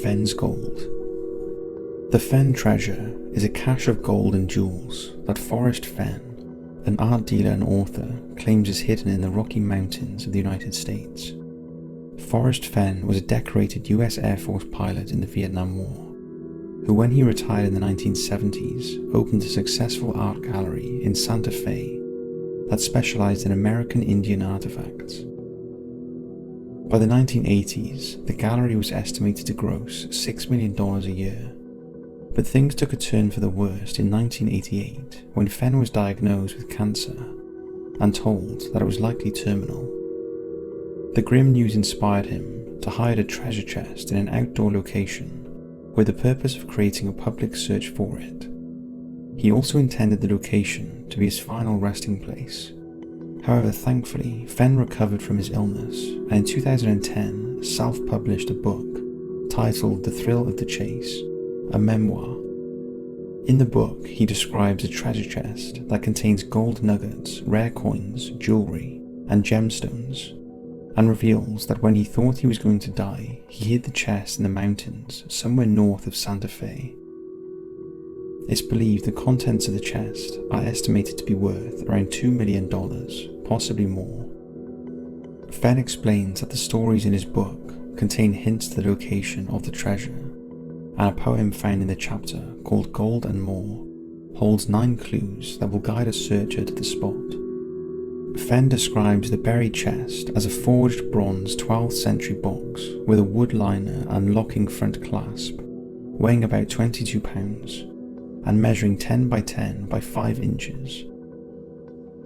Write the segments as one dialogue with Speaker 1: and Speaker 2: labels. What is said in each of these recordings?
Speaker 1: Fenn's gold. The Fenn treasure is a cache of gold and jewels that Forrest Fenn, an art dealer and author, claims is hidden in the Rocky Mountains of the United States. Forrest Fenn was a decorated US Air Force pilot in the Vietnam War, who when he retired in the 1970s opened a successful art gallery in Santa Fe that specialized in American Indian artifacts. By the 1980s, the gallery was estimated to gross $6 million a year, but things took a turn for the worst in 1988 when Fenn was diagnosed with cancer and told that it was likely terminal. The grim news inspired him to hide a treasure chest in an outdoor location with the purpose of creating a public search for it. He also intended the location to be his final resting place. However, thankfully, Fenn recovered from his illness and in 2010 self-published a book titled The Thrill of the Chase, a memoir. In the book, he describes a treasure chest that contains gold nuggets, rare coins, jewelry, and gemstones, and reveals that when he thought he was going to die, he hid the chest in the mountains somewhere north of Santa Fe. It's believed the contents of the chest are estimated to be worth around $2 million, possibly more. Fenn explains that the stories in his book contain hints to the location of the treasure, and a poem found in the chapter called Gold and More holds 9 clues that will guide a searcher to the spot. Fenn describes the buried chest as a forged bronze 12th century box with a wood liner and locking front clasp, weighing about 22 pounds, and measuring 10 by 10 by 5 inches.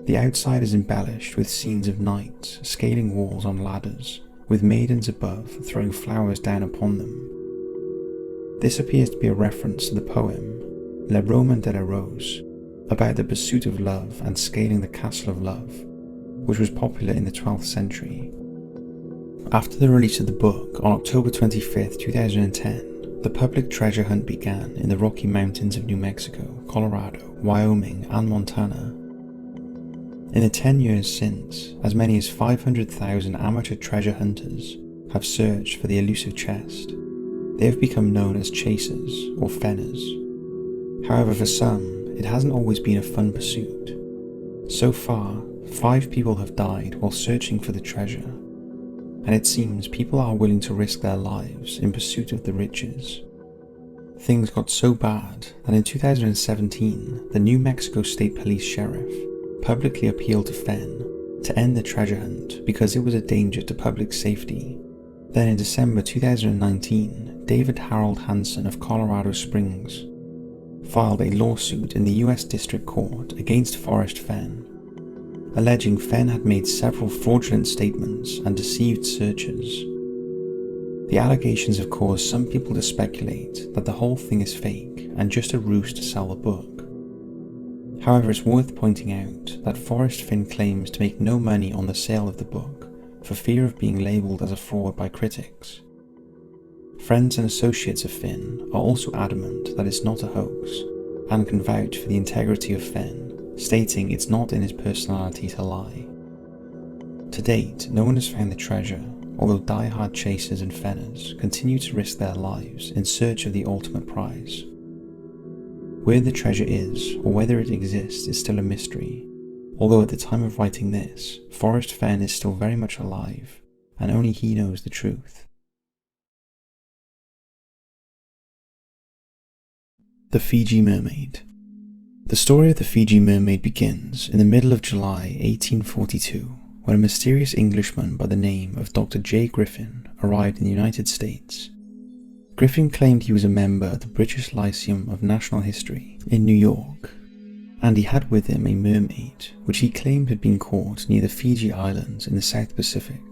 Speaker 1: The outside is embellished with scenes of knights scaling walls on ladders, with maidens above throwing flowers down upon them. This appears to be a reference to the poem Le Roman de la Rose about the pursuit of love and scaling the castle of love, which was popular in the 12th century. After the release of the book on October 25, 2010, the public treasure hunt began in the Rocky Mountains of New Mexico, Colorado, Wyoming, and Montana. In the 10 years since, as many as 500,000 amateur treasure hunters have searched for the elusive chest. They have become known as chasers or fenners. However, for some, it hasn't always been a fun pursuit. So far, 5 people have died while searching for the treasure, and it seems people are willing to risk their lives in pursuit of the riches. Things got so bad that in 2017, the New Mexico State Police Sheriff publicly appealed to Fenn to end the treasure hunt because it was a danger to public safety. Then in December 2019, David Harold Hansen of Colorado Springs filed a lawsuit in the US District Court against Forrest Fenn, alleging Fenn had made several fraudulent statements and deceived searchers. The allegations have caused some people to speculate that the whole thing is fake and just a ruse to sell the book. However, it's worth pointing out that Forrest Fenn claims to make no money on the sale of the book for fear of being labelled as a fraud by critics. Friends and associates of Fenn are also adamant that it's not a hoax and can vouch for the integrity of Fenn, stating it's not in his personality to lie. To date, no one has found the treasure, although die-hard chasers and fenners continue to risk their lives in search of the ultimate prize. Where the treasure is, or whether it exists, is still a mystery, although at the time of writing this, Forrest Fenn is still very much alive, and only he knows the truth. The Fiji Mermaid. The story of the Fiji Mermaid begins in the middle of July 1842, when a mysterious Englishman by the name of Dr. J. Griffin arrived in the United States. Griffin claimed he was a member of the British Lyceum of National History in New York, and he had with him a mermaid, which he claimed had been caught near the Fiji Islands in the South Pacific.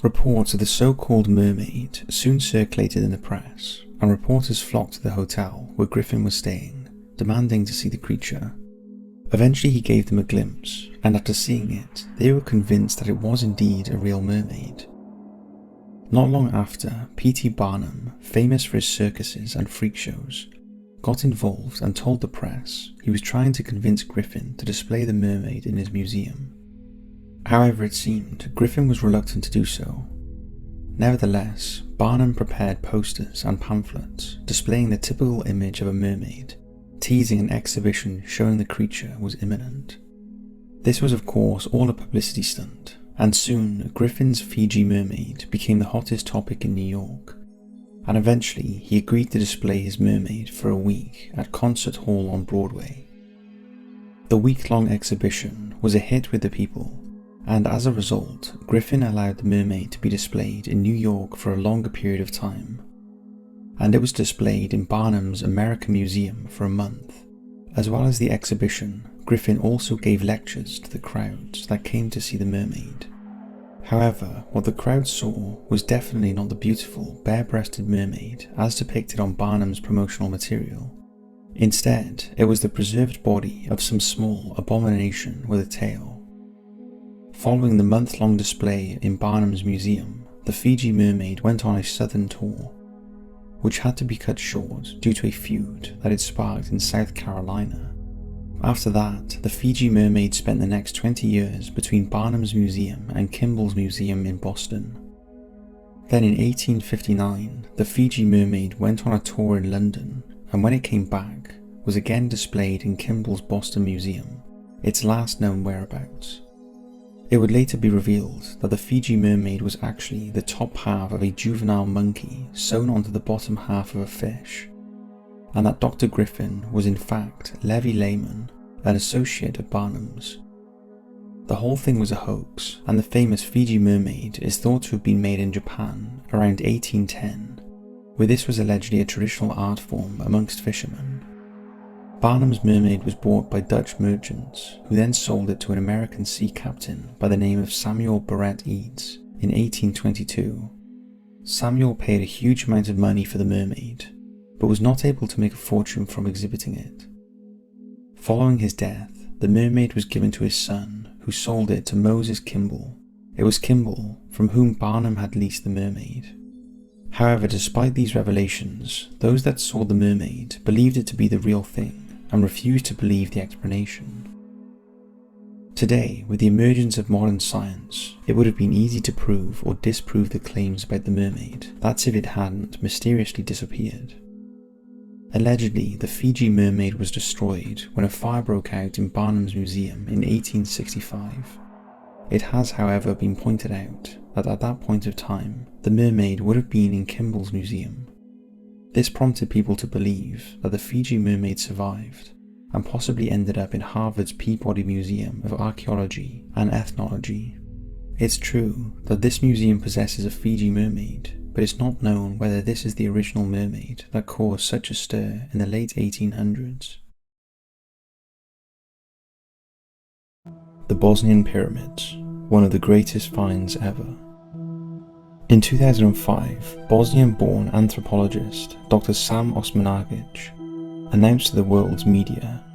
Speaker 1: Reports of the so-called mermaid soon circulated in the press, and reporters flocked to the hotel where Griffin was staying, demanding to see the creature. Eventually he gave them a glimpse, and after seeing it, they were convinced that it was indeed a real mermaid. Not long after, P.T. Barnum, famous for his circuses and freak shows, got involved and told the press he was trying to convince Griffin to display the mermaid in his museum. However, it seemed Griffin was reluctant to do so. Nevertheless, Barnum prepared posters and pamphlets displaying the typical image of a mermaid, teasing an exhibition showing the creature was imminent. This was of course all a publicity stunt, and soon Griffin's Fiji mermaid became the hottest topic in New York, and eventually he agreed to display his mermaid for a week at Concert Hall on Broadway. The week-long exhibition was a hit with the people, and as a result, Griffin allowed the mermaid to be displayed in New York for a longer period of time, and it was displayed in Barnum's American Museum for a month. As well as the exhibition, Griffin also gave lectures to the crowds that came to see the mermaid. However, what the crowd saw was definitely not the beautiful, bare-breasted mermaid as depicted on Barnum's promotional material. Instead, it was the preserved body of some small abomination with a tail. Following the month-long display in Barnum's museum, the Fiji mermaid went on a southern tour, which had to be cut short due to a feud that it sparked in South Carolina. After that, the Fiji mermaid spent the next 20 years between Barnum's museum and Kimball's museum in Boston. Then in 1859, the Fiji mermaid went on a tour in London, and when it came back, was again displayed in Kimball's Boston Museum, its last known whereabouts. It would later be revealed that the Fiji mermaid was actually the top half of a juvenile monkey sewn onto the bottom half of a fish, and that Dr. Griffin was in fact Levi Lehman, an associate of Barnum's. The whole thing was a hoax, and the famous Fiji mermaid is thought to have been made in Japan around 1810, where this was allegedly a traditional art form amongst fishermen. Barnum's mermaid was bought by Dutch merchants, who then sold it to an American sea captain by the name of Samuel Barrett Eads in 1822. Samuel paid a huge amount of money for the mermaid, but was not able to make a fortune from exhibiting it. Following his death, the mermaid was given to his son, who sold it to Moses Kimball. It was Kimball from whom Barnum had leased the mermaid. However, despite these revelations, those that saw the mermaid believed it to be the real thing and refused to believe the explanation. Today, with the emergence of modern science, it would have been easy to prove or disprove the claims about the mermaid, that's if it hadn't mysteriously disappeared. Allegedly, the Fiji mermaid was destroyed when a fire broke out in Barnum's museum in 1865. It has, however, been pointed out that at that point of time, the mermaid would have been in Kimball's museum. This prompted people to believe that the Fiji mermaid survived and possibly ended up in Harvard's Peabody Museum of Archaeology and Ethnology. It's true that this museum possesses a Fiji mermaid, but it's not known whether this is the original mermaid that caused such a stir in the late 1800s. The Bosnian Pyramids, one of the greatest finds ever. In 2005, Bosnian-born anthropologist Dr. Sam Osmanagic announced to the world's media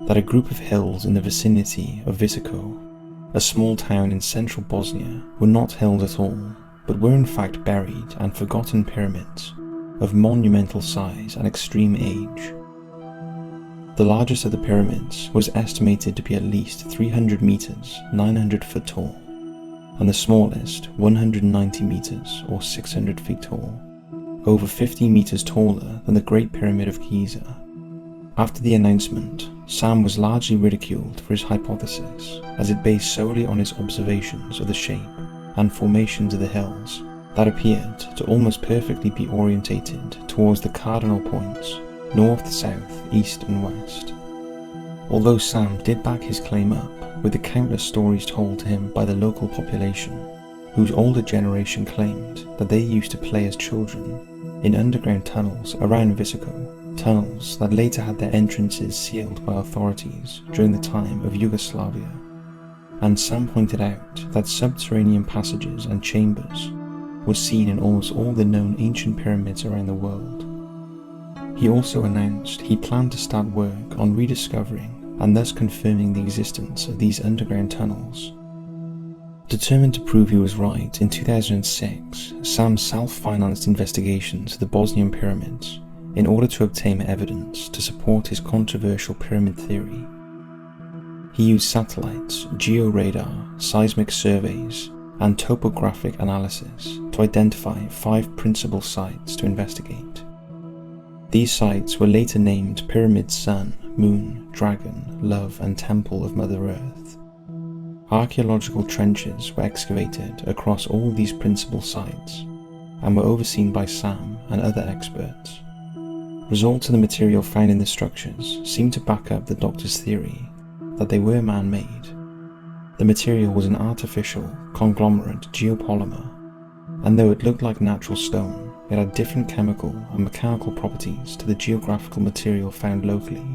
Speaker 1: that a group of hills in the vicinity of Visoko, a small town in central Bosnia, were not hills at all, but were in fact buried and forgotten pyramids of monumental size and extreme age. The largest of the pyramids was estimated to be at least 300 meters, 900 foot tall, and the smallest 190 meters or 600 feet tall, over 50 meters taller than the Great Pyramid of Giza. After the announcement, Sam was largely ridiculed for his hypothesis, as it based solely on his observations of the shape and formations of the hills that appeared to almost perfectly be orientated towards the cardinal points north, south, east and west. Although Sam did back his claim up with the countless stories told to him by the local population, whose older generation claimed that they used to play as children in underground tunnels around Visoko, tunnels that later had their entrances sealed by authorities during the time of Yugoslavia. And Sam pointed out that subterranean passages and chambers were seen in almost all the known ancient pyramids around the world. He also announced he planned to start work on rediscovering and thus confirming the existence of these underground tunnels. Determined to prove he was right, in 2006, Sam self-financed investigations of the Bosnian pyramids in order to obtain evidence to support his controversial pyramid theory. He used satellites, georadar, seismic surveys, and topographic analysis to identify 5 principal sites to investigate. These sites were later named Pyramid Sun, Moon, Dragon, Love and Temple of Mother Earth. Archaeological trenches were excavated across all these principal sites and were overseen by Sam and other experts. Results of the material found in the structures seem to back up the Doctor's theory that they were man-made. The material was an artificial, conglomerate geopolymer, and though it looked like natural stone, it had different chemical and mechanical properties to the geographical material found locally.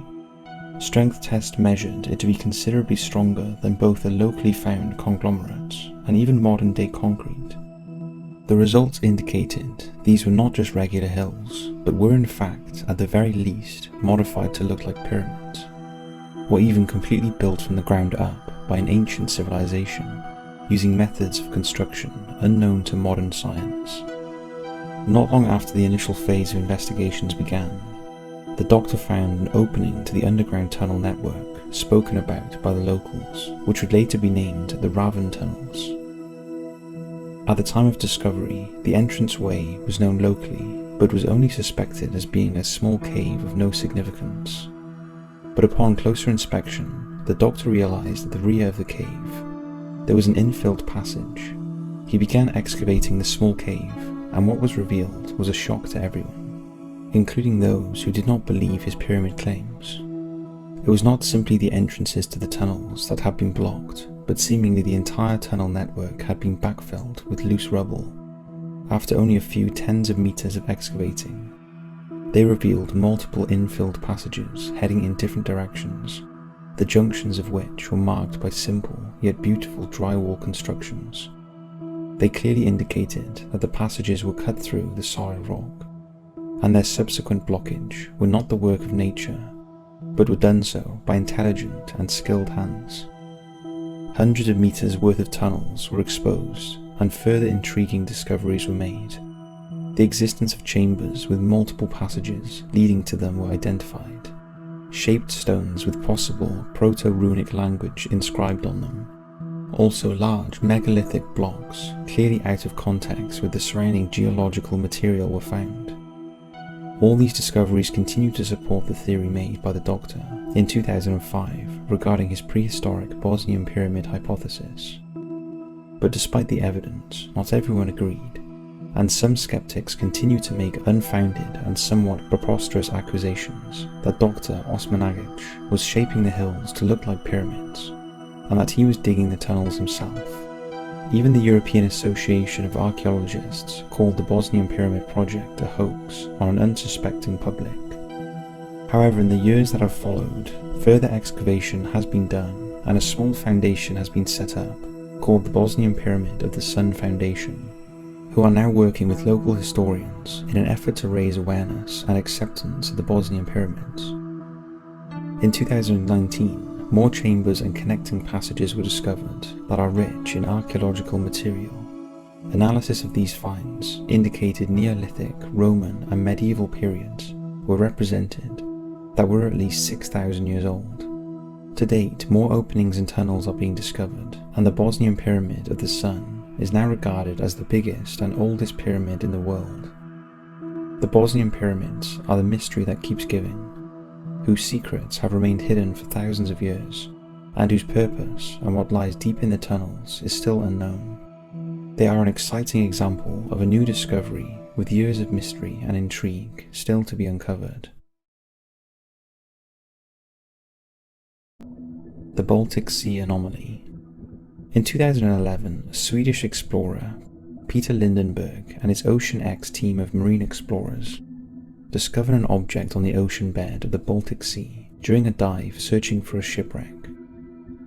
Speaker 1: Strength tests measured it to be considerably stronger than both the locally found conglomerates and even modern-day concrete. The results indicated these were not just regular hills, but were in fact, at the very least, modified to look like pyramids, or even completely built from the ground up by an ancient civilization, using methods of construction unknown to modern science. Not long after the initial phase of investigations began, the Doctor found an opening to the underground tunnel network spoken about by the locals, which would later be named the Raven Tunnels. At the time of discovery, the entranceway was known locally, but was only suspected as being a small cave of no significance. But upon closer inspection, the Doctor realized at the rear of the cave there was an infilled passage. He began excavating the small cave, and what was revealed was a shock to everyone, including those who did not believe his pyramid claims. It was not simply the entrances to the tunnels that had been blocked, but seemingly the entire tunnel network had been backfilled with loose rubble. After only a few tens of meters of excavating, they revealed multiple infilled passages heading in different directions, the junctions of which were marked by simple yet beautiful drywall constructions. They clearly indicated that the passages were cut through the solid rock, and their subsequent blockage were not the work of nature, but were done so by intelligent and skilled hands. Hundreds of meters worth of tunnels were exposed, and further intriguing discoveries were made. The existence of chambers with multiple passages leading to them were identified, shaped stones with possible proto-runic language inscribed on them. Also large megalithic blocks, clearly out of context with the surrounding geological material, were found. All these discoveries continue to support the theory made by the Doctor in 2005 regarding his prehistoric Bosnian pyramid hypothesis. But despite the evidence, not everyone agreed, and some skeptics continue to make unfounded and somewhat preposterous accusations that Dr. Osman Agic was shaping the hills to look like pyramids, and that he was digging the tunnels himself. Even the European Association of Archaeologists called the Bosnian Pyramid project a hoax on an unsuspecting public. However, in the years that have followed, further excavation has been done and a small foundation has been set up called the Bosnian Pyramid of the Sun Foundation, who are now working with local historians in an effort to raise awareness and acceptance of the Bosnian pyramids. In 2019, more chambers and connecting passages were discovered that are rich in archaeological material. Analysis of these finds indicated Neolithic, Roman and medieval periods were represented that were at least 6,000 years old. To date, more openings and tunnels are being discovered, and the Bosnian Pyramid of the Sun is now regarded as the biggest and oldest pyramid in the world. The Bosnian pyramids are the mystery that keeps giving, whose secrets have remained hidden for thousands of years, and whose purpose and what lies deep in the tunnels is still unknown. They are an exciting example of a new discovery with years of mystery and intrigue still to be uncovered. The Baltic Sea Anomaly. In 2011, Swedish explorer Peter Lindenberg and his Ocean X team of marine explorers discovered an object on the ocean bed of the Baltic Sea during a dive searching for a shipwreck.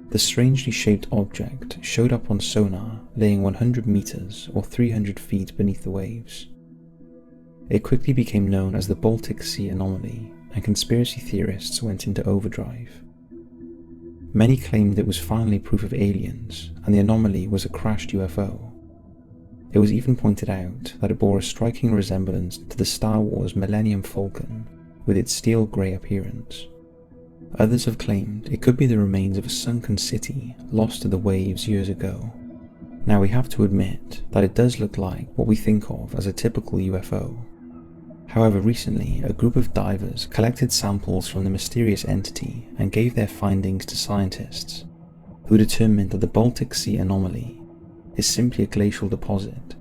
Speaker 1: The strangely shaped object showed up on sonar laying 100 meters or 300 feet beneath the waves. It quickly became known as the Baltic Sea Anomaly, and conspiracy theorists went into overdrive. Many claimed it was finally proof of aliens, and the anomaly was a crashed UFO. It was even pointed out that it bore a striking resemblance to the Star Wars Millennium Falcon, with its steel grey appearance. Others have claimed it could be the remains of a sunken city lost to the waves years ago. Now we have to admit that it does look like what we think of as a typical UFO. However, recently a group of divers collected samples from the mysterious entity and gave their findings to scientists, who determined that the Baltic Sea anomaly is simply a glacial deposit.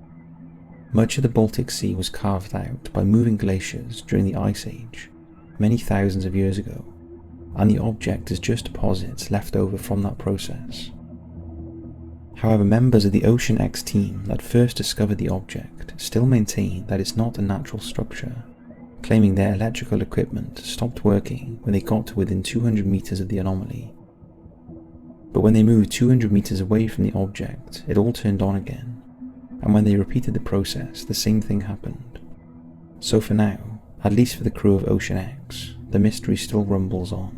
Speaker 1: Much of the Baltic Sea was carved out by moving glaciers during the Ice Age, many thousands of years ago, and the object is just deposits left over from that process. However, members of the Ocean X team that first discovered the object still maintain that it's not a natural structure, claiming their electrical equipment stopped working when they got to within 200 meters of the anomaly. But when they moved 200 meters away from the object, it all turned on again, and when they repeated the process, the same thing happened. So for now, at least for the crew of Ocean X, the mystery still rumbles on.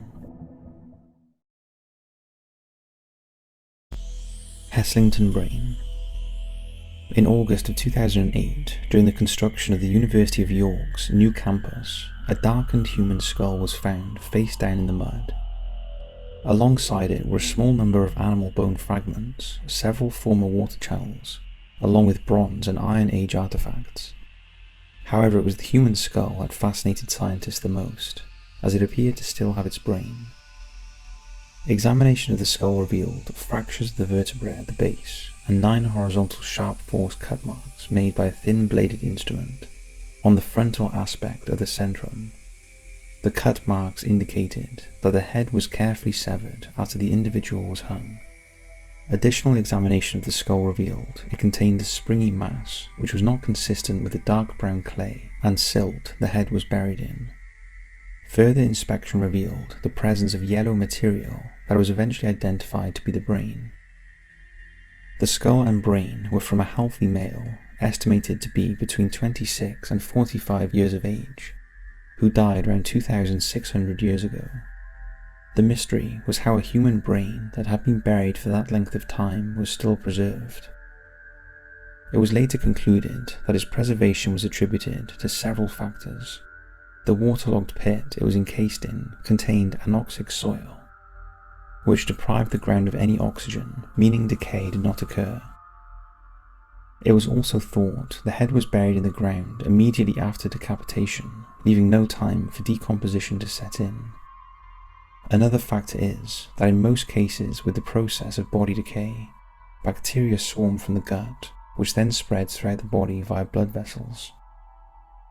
Speaker 1: Heslington Brain. In August of 2008, during the construction of the University of York's new campus, a darkened human skull was found face down in the mud. Alongside it were a small number of animal bone fragments, several former water channels, along with Bronze and Iron Age artifacts. However, it was the human skull that fascinated scientists the most, as it appeared to still have its brain. Examination of the skull revealed fractures of the vertebrae at the base, and 9 horizontal sharp force cut marks made by a thin-bladed instrument on the frontal aspect of the centrum. The cut marks indicated that the head was carefully severed after the individual was hung. Additional examination of the skull revealed it contained a springy mass which was not consistent with the dark brown clay and silt the head was buried in. Further inspection revealed the presence of yellow material that was eventually identified to be the brain. The skull and brain were from a healthy male, estimated to be between 26 and 45 years of age, who died around 2,600 years ago. The mystery was how a human brain that had been buried for that length of time was still preserved. It was later concluded that its preservation was attributed to several factors. The waterlogged pit it was encased in contained anoxic soil, which deprived the ground of any oxygen, meaning decay did not occur. It was also thought the head was buried in the ground immediately after decapitation, leaving no time for decomposition to set in. Another factor is that in most cases with the process of body decay, bacteria swarm from the gut, which then spreads throughout the body via blood vessels.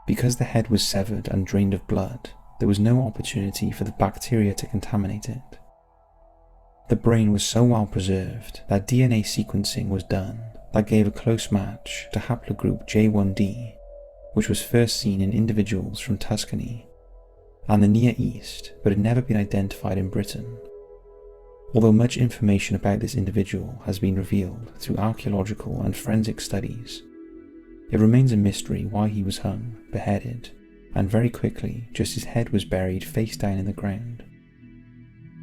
Speaker 1: Because the head was severed and drained of blood, there was no opportunity for the bacteria to contaminate it. The brain was so well preserved that DNA sequencing was done that gave a close match to haplogroup J1D, which was first seen in individuals from Tuscany and the Near East, but had never been identified in Britain. Although much information about this individual has been revealed through archaeological and forensic studies, it remains a mystery why he was hung, beheaded, and very quickly just his head was buried face down in the ground.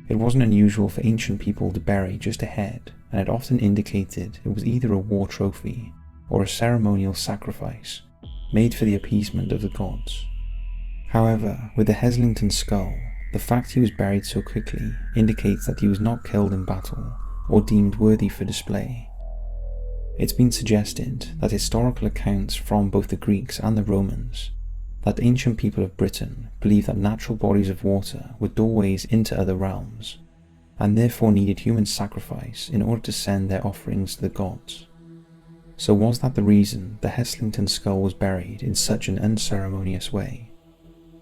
Speaker 1: It wasn't unusual for ancient people to bury just a head, and it often indicated it was either a war trophy or a ceremonial sacrifice made for the appeasement of the gods. However, with the Heslington skull, the fact he was buried so quickly indicates that he was not killed in battle or deemed worthy for display. It's been suggested that historical accounts from both the Greeks and the Romans that ancient people of Britain believed that natural bodies of water were doorways into other realms, and therefore needed human sacrifice in order to send their offerings to the gods. So was that the reason the Heslington skull was buried in such an unceremonious way?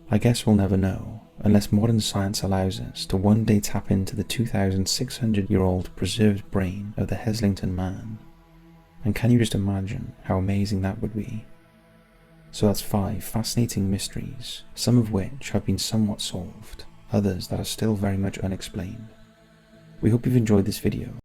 Speaker 1: I guess we'll never know, unless modern science allows us to one day tap into the 2,600-year-old preserved brain of the Heslington man. And can you just imagine how amazing that would be? So that's 5 fascinating mysteries, some of which have been somewhat solved, others that are still very much unexplained. We hope you've enjoyed this video.